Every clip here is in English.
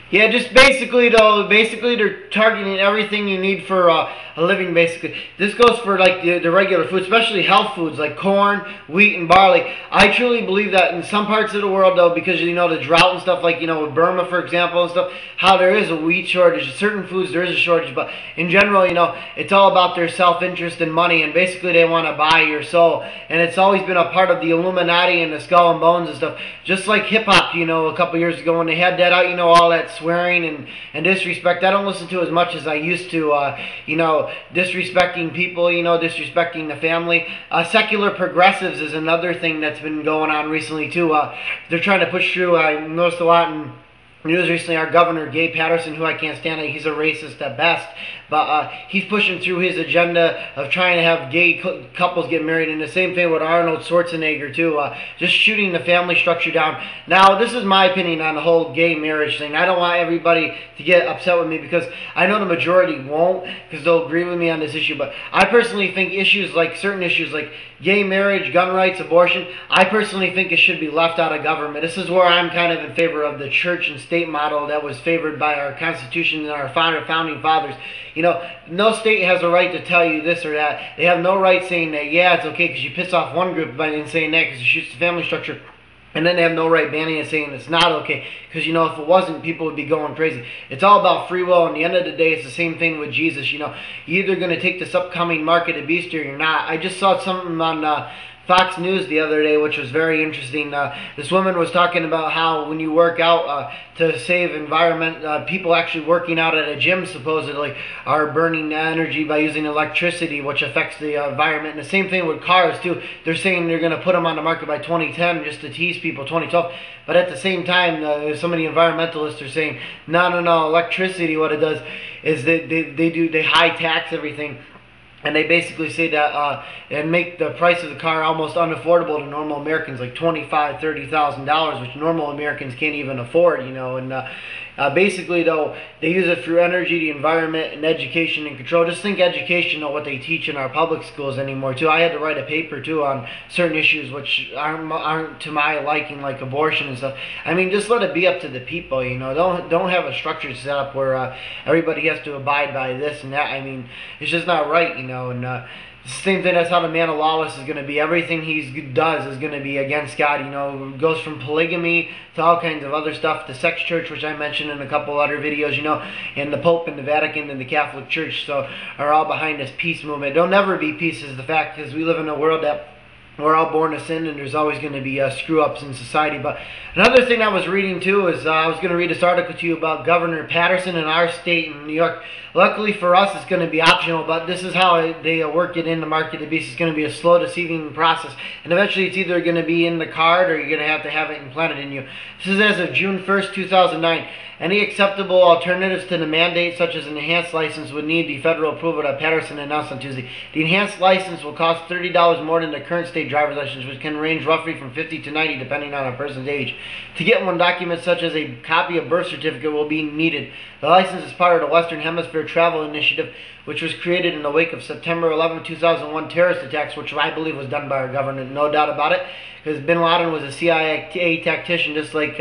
Yeah, just basically though, basically they're targeting everything you need for a living. Basically, this goes for like the regular food, especially health foods like corn, wheat, and barley. I truly believe that in some parts of the world though, because you know the drought and stuff, like you know with Burma for example and stuff, how there is a wheat shortage. Certain foods there is a shortage, but in general, you know, it's all about their self-interest and money, and basically they want to buy your soul. And it's always been a part of the Illuminati and the Skull and Bones and stuff. Just like hip hop, you know, a couple years ago when they had that out, you know, all that swearing and disrespect. I don't listen to as much as I used to, you know, disrespecting people, you know, disrespecting the family. Secular progressives is another thing that's been going on recently too. They're trying to push through, I noticed a lot in news recently, our governor, Gay Patterson, who I can't stand, he's a racist at best, but he's pushing through his agenda of trying to have gay couples get married, and the same thing with Arnold Schwarzenegger too, just shooting the family structure down. Now, this is my opinion on the whole gay marriage thing. I don't want everybody to get upset with me because I know the majority won't, because they'll agree with me on this issue, but I personally think issues like, certain issues like gay marriage, gun rights, abortion, I personally think it should be left out of government. This is where I'm kind of in favor of the church and state model that was favored by our Constitution and our founding fathers. You know, no state has a right to tell you this or that. They have no right saying that, yeah, it's okay because you piss off one group by saying that because it shoots the family structure. And then they have no right banning it, saying it's not okay. Because, you know, if it wasn't, people would be going crazy. It's all about free will. And at the end of the day, it's the same thing with Jesus. You know, you're either going to take this upcoming mark of the beast or you're not. I just saw something on Fox News the other day, which was very interesting. This woman was talking about how when you work out to save environment, people actually working out at a gym supposedly are burning energy by using electricity, which affects the environment. And the same thing with cars too. They're saying they're going to put them on the market by 2010 just to tease people, 2012. But at the same time, so many environmentalists are saying, no, electricity, what it does is they high tax everything. And they basically say that and make the price of the car almost unaffordable to normal Americans, like $25,000, $30,000, which normal Americans can't even afford, you know. And basically, though, they use it through energy, the environment, and education and control. Just think education, what they teach in our public schools anymore, too. I had to write a paper, too, on certain issues which aren't to my liking, like abortion and stuff. I mean, just let it be up to the people, you know. Don't have a structure set up where everybody has to abide by this and that. I mean, it's just not right, you know. And the same thing, that's how the man of lawless is going to be. Everything he does is going to be against God, you know. It goes from polygamy to all kinds of other stuff. The sex church, which I mentioned in a couple other videos, you know, and the Pope and the Vatican and the Catholic Church, so are all behind this peace movement. There'll never be peace, is the fact, because we live in a world that we're all born to sin, and there's always going to be screw-ups in society. But another thing I was reading, too, is I was going to read this article to you about Governor Patterson in our state in New York. Luckily for us, it's going to be optional, but this is how they work it in the market of the beast. It's going to be a slow, deceiving process. And eventually, it's either going to be in the card or you're going to have it implanted in you. This is as of June 1st, 2009. Any acceptable alternatives to the mandate, such as an enhanced license, would need the federal approval that Patterson announced on Tuesday. The enhanced license will cost $30 more than the current state driver's license, which can range roughly from $50 to $90 depending on a person's age. To get one, documents such as a copy of birth certificate will be needed. The license is part of the Western Hemisphere Travel Initiative, which was created in the wake of September 11, 2001 terrorist attacks, which I believe was done by our government, no doubt about it, because Bin Laden was a CIA tactician, just like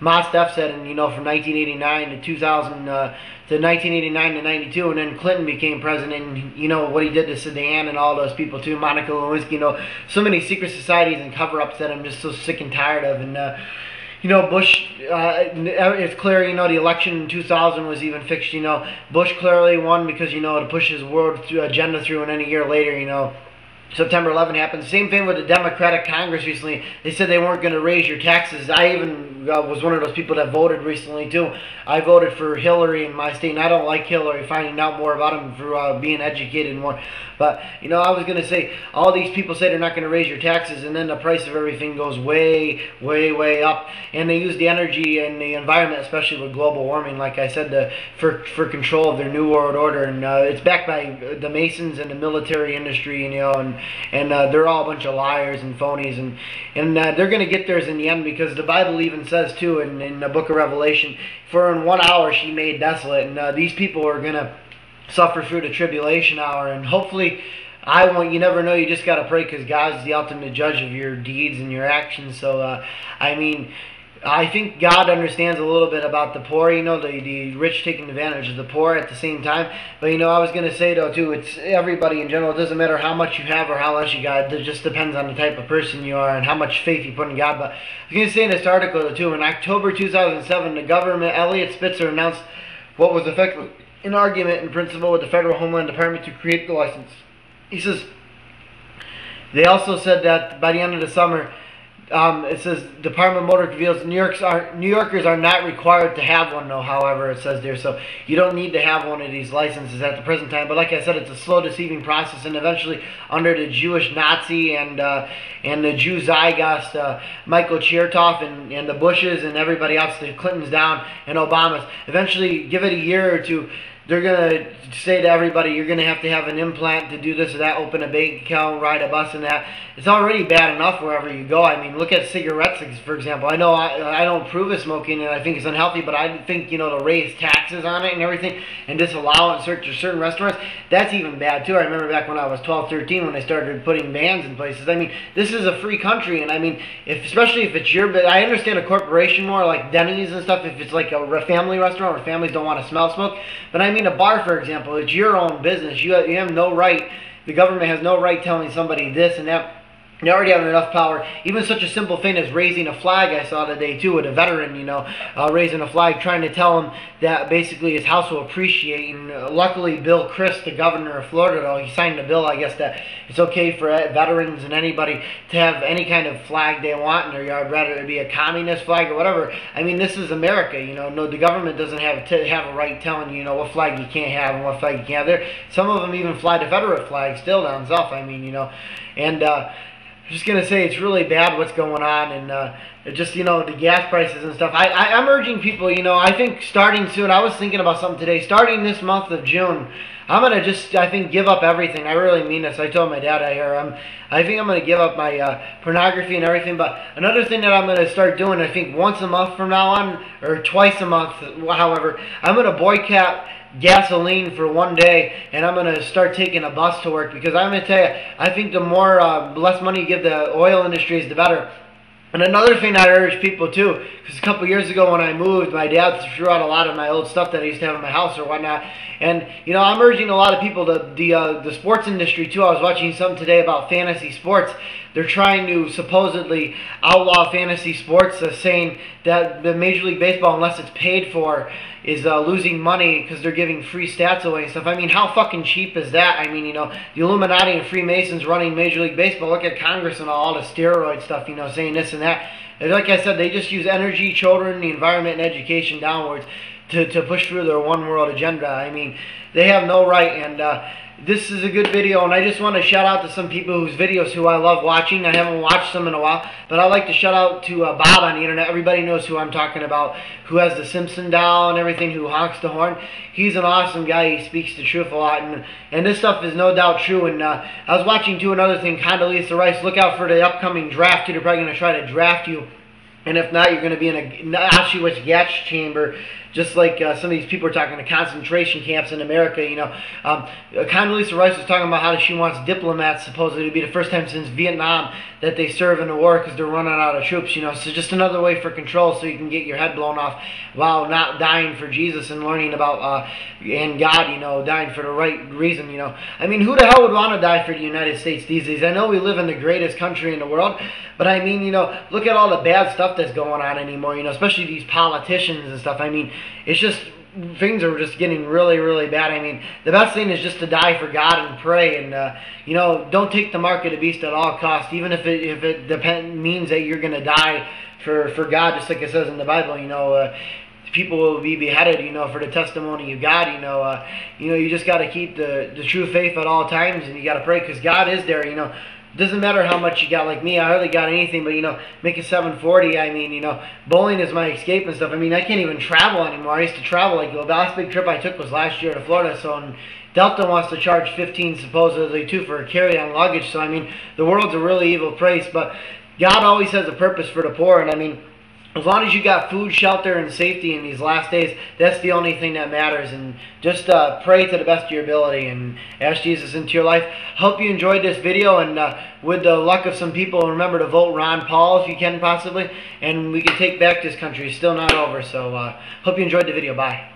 Mos Def said, and you know, from 1989 to 2000 to 1989 to 92, and then Clinton became president, and you know what he did to Sudan and all those people too, Monica Lewinsky, you know, so many secret societies and cover-ups that I'm just so sick and tired of. And you know, Bush, it's clear, you know, the election in 2000 was even fixed, you know. Bush clearly won because, you know, to push his world agenda through, and then a year later, you know, September 11 happened. Same thing with the Democratic Congress recently. They said they weren't going to raise your taxes. I even was one of those people that voted recently too. I voted for Hillary in my state, and I don't like Hillary, finding out more about him through being educated more. But, you know, I was going to say, all these people say they're not going to raise your taxes, and then the price of everything goes way, way, way up. And they use the energy and the environment, especially with global warming, like I said, for control of their New World Order. And it's backed by the Masons and the military industry, you know, and they're all a bunch of liars and phonies, and they're going to get theirs in the end, because the Bible even says too in the book of Revelation, for in 1 hour she made desolate. And these people are going to suffer through the tribulation hour, and hopefully, you never know, you just got to pray, because God's the ultimate judge of your deeds and your actions. So I mean, I think God understands a little bit about the poor, the rich taking advantage of the poor at the same time. But, I was going to say, though, too, it's everybody in general. It doesn't matter how much you have or how less you got. It just depends on the type of person you are and how much faith you put in God. But I was going to say in this article, though, too, in October 2007, the government, Elliot Spitzer, announced what was effectively an argument in principle with the Federal Homeland Department to create the license. He says, they also said that by the end of the summer, it says Department of Motor reveals New Yorkers are not required to have one, though, however, it says there. So you don't need to have one of these licenses at the present time. But like I said, it's a slow, deceiving process. And eventually, under the Jewish Nazi and the Jew Zygast, Michael Chertoff and the Bushes and everybody else, the Clintons down and Obamas, eventually, give it a year or two, they're going to say to everybody, you're going to have an implant to do this or that, open a bank account, ride a bus and that. It's already bad enough wherever you go. I mean, look at cigarettes, for example. I know I don't approve of smoking and I think it's unhealthy, but I think, to raise taxes on it and everything and disallow it in certain restaurants, that's even bad too. I remember back when I was 12, 13 when they started putting bans in places. I mean, this is a free country, and I mean, especially if it's your, but I understand a corporation more like Denny's and stuff, if it's like a family restaurant where families don't want to smell smoke. But I mean, a bar, for example, it's your own business. You have no right, the government has no right telling somebody this and that. They already have enough power. Even such a simple thing as raising a flag, I saw today too, with a veteran, raising a flag, trying to tell him that basically his house will appreciate. And luckily, Bill Crist, the governor of Florida, though, he signed a bill, I guess, that it's okay for veterans and anybody to have any kind of flag they want in their yard, rather it be a communist flag or whatever. I mean, this is America, No, the government doesn't have a right telling you, what flag you can't have and what flag you can't have there. Some of them even fly Confederate flags still down south, and I'm just going to say it's really bad what's going on, and just, the gas prices and stuff. I'm urging people, I think starting soon, I was thinking about something today, starting this month of June, I'm going to just, I think, give up everything. I really mean this. I told my dad I think I'm going to give up my pornography and everything, but another thing that I'm going to start doing, I think once a month from now on, or twice a month, however, I'm going to boycott gasoline for one day, and I'm going to start taking a bus to work, because I'm going to tell you, I think the more less money you give the oil industries, the better. And another thing I urge people too, because a couple years ago when I moved, my dad threw out a lot of my old stuff that I used to have in my house or whatnot. And I'm urging a lot of people, the sports industry too. I was watching something today about fantasy sports. They're trying to supposedly outlaw fantasy sports, saying that the Major League Baseball, unless it's paid for, is losing money because they're giving free stats away and stuff. I mean, how fucking cheap is that? I mean, the Illuminati and Freemasons running Major League Baseball. Look at Congress and all the steroid stuff, saying this and that. And like I said, they just use energy, children, the environment, and education downwards to push through their one world agenda. I mean, they have no right, and this is a good video, and I just want to shout out to some people whose videos who I love watching. I haven't watched them in a while, but I'd like to shout out to Bob on the internet. Everybody knows who I'm talking about, who has the Simpson doll and everything, who honks the horn. He's an awesome guy. He speaks the truth a lot, and this stuff is no doubt true. And I was watching, too, another thing, Condoleezza Rice. Look out for the upcoming draft, too. They're probably going to try to draft you. And if not, you're going to be in a Auschwitz gas chamber, just like some of these people are talking to concentration camps in America. Condoleezza Rice was talking about how she wants diplomats, supposedly, to be the first time since Vietnam that they serve in the war because they're running out of troops. So just another way for control, so you can get your head blown off while not dying for Jesus and learning about and God. Dying for the right reason. I mean, who the hell would want to die for the United States these days? I know we live in the greatest country in the world, but I mean, look at all the bad stuff that's going on anymore. Especially these politicians and stuff. I mean, it's just, things are just getting really, really bad. I mean, the best thing is just to die for God and pray, and don't take the mark of the beast at all costs, even if it means that you're going to die for God, just like it says in the Bible. People will be beheaded, for the testimony of God. You just got to keep the true faith at all times, and you got to pray, because God is there. Doesn't matter how much you got. Like me, I hardly got anything, but make it 740. I mean, bowling is my escape and stuff. I mean, I can't even travel anymore. I used to travel, like the last big trip I took was last year to Florida. So, and Delta wants to charge 15 supposedly too for carry-on luggage. So I mean, the world's a really evil place, but God always has a purpose for the poor, and I mean, as long as you got food, shelter, and safety in these last days, that's the only thing that matters. And just pray to the best of your ability and ask Jesus into your life. Hope you enjoyed this video, and with the luck of some people, remember to vote Ron Paul if you can possibly, and we can take back this country. It's still not over, so hope you enjoyed the video. Bye.